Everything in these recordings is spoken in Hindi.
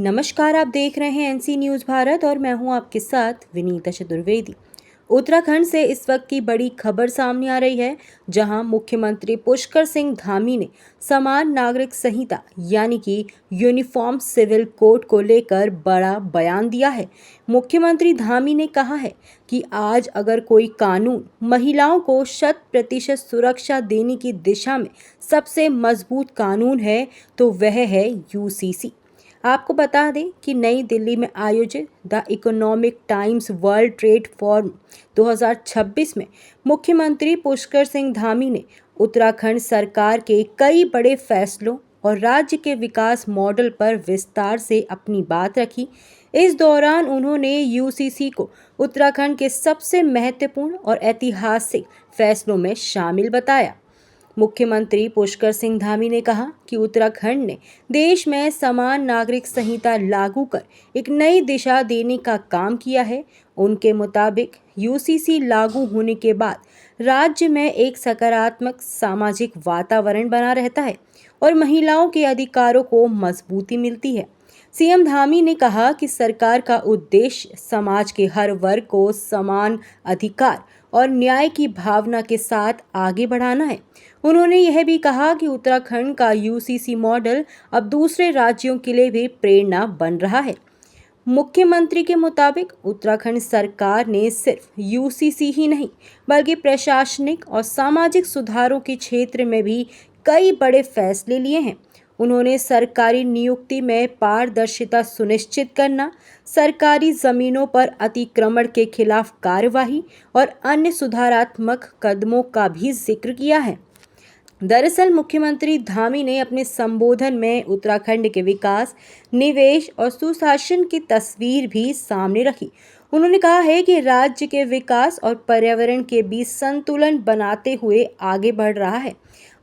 नमस्कार, आप देख रहे हैं एनसी न्यूज़ भारत और मैं हूं आपके साथ विनीता चतुर्वेदी। उत्तराखंड से इस वक्त की बड़ी खबर सामने आ रही है, जहां मुख्यमंत्री पुष्कर सिंह धामी ने समान नागरिक संहिता यानी कि यूनिफॉर्म सिविल कोड को लेकर बड़ा बयान दिया है। मुख्यमंत्री धामी ने कहा है कि आज अगर कोई कानून महिलाओं को 100% सुरक्षा देने की दिशा में सबसे मजबूत कानून है तो वह है यूसीसी। आपको बता दें कि नई दिल्ली में आयोजित the economic times world trade forum 2026 में मुख्यमंत्री पुष्कर सिंह धामी ने उत्तराखंड सरकार के कई बड़े फैसलों और राज्य के विकास मॉडल पर विस्तार से अपनी बात रखी। इस दौरान उन्होंने यूसीसी को उत्तराखंड के सबसे महत्वपूर्ण और ऐतिहासिक फैसलों में शामिल बताया। मुख्यमंत्री पुष्कर सिंह धामी ने कहा कि उत्तराखंड ने देश में समान नागरिक संहिता लागू कर एक नई दिशा देने का काम किया है। उनके मुताबिक यूसीसी लागू होने के बाद राज्य में एक सकारात्मक सामाजिक वातावरण बना रहता है और महिलाओं के अधिकारों को मजबूती मिलती है। सीएम धामी ने कहा कि सरकार का उद्देश्य समाज के हर वर्ग को समान अधिकार और न्याय की भावना के साथ आगे बढ़ाना है। उन्होंने यह भी कहा कि उत्तराखंड का यूसीसी मॉडल अब दूसरे राज्यों के लिए भी प्रेरणा बन रहा है। मुख्यमंत्री के मुताबिक उत्तराखंड सरकार ने सिर्फ यूसीसी ही नहीं बल्कि प्रशासनिक और सामाजिक सुधारों के क्षेत्र में भी कई बड़े फैसले लिए हैं। उन्होंने सरकारी नियुक्ति में पारदर्शिता सुनिश्चित करना, सरकारी जमीनों पर अतिक्रमण के खिलाफ कार्यवाही और अन्य सुधारात्मक कदमों का भी जिक्र किया है। दरअसल मुख्यमंत्री धामी ने अपने संबोधन में उत्तराखंड के विकास, निवेश और सुशासन की तस्वीर भी सामने रखी। उन्होंने कहा है कि राज्य के विकास और पर्यावरण के बीच संतुलन बनाते हुए आगे बढ़ रहा है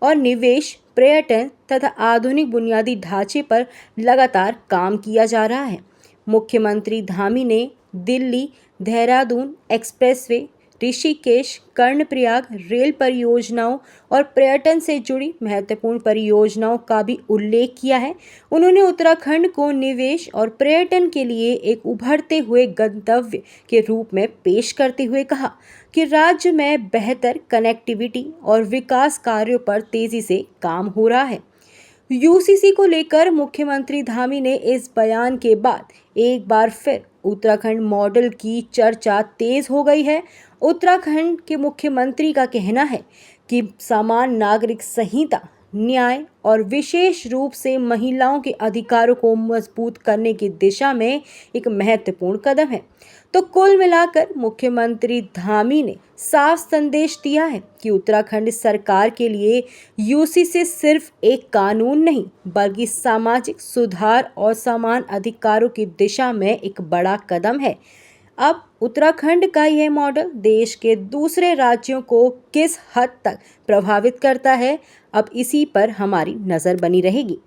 और निवेश, पर्यटन तथा आधुनिक बुनियादी ढांचे पर लगातार काम किया जा रहा है। मुख्यमंत्री धामी ने दिल्ली देहरादून एक्सप्रेसवे, ऋषिकेश कर्णप्रयाग रेल परियोजनाओं और पर्यटन से जुड़ी महत्वपूर्ण परियोजनाओं का भी उल्लेख किया है। उन्होंने उत्तराखंड को निवेश और पर्यटन के लिए एक उभरते हुए गंतव्य के रूप में पेश करते हुए कहा कि राज्य में बेहतर कनेक्टिविटी और विकास कार्यों पर तेजी से काम हो रहा है। यूसीसी को लेकर मुख्यमंत्री धामी ने इस बयान के बाद एक बार फिर उत्तराखंड मॉडल की चर्चा तेज हो गई है। उत्तराखंड के मुख्यमंत्री का कहना है कि समान नागरिक संहिता न्याय और विशेष रूप से महिलाओं के अधिकारों को मजबूत करने की दिशा में एक महत्वपूर्ण कदम है। तो कुल मिलाकर मुख्यमंत्री धामी ने साफ संदेश दिया है कि उत्तराखंड सरकार के लिए यूसीसी सिर्फ एक कानून नहीं बल्कि सामाजिक सुधार और समान अधिकारों की दिशा में एक बड़ा कदम है। अब उत्तराखंड का यह मॉडल देश के दूसरे राज्यों को किस हद तक प्रभावित करता है, अब इसी पर हमारी नज़र बनी रहेगी।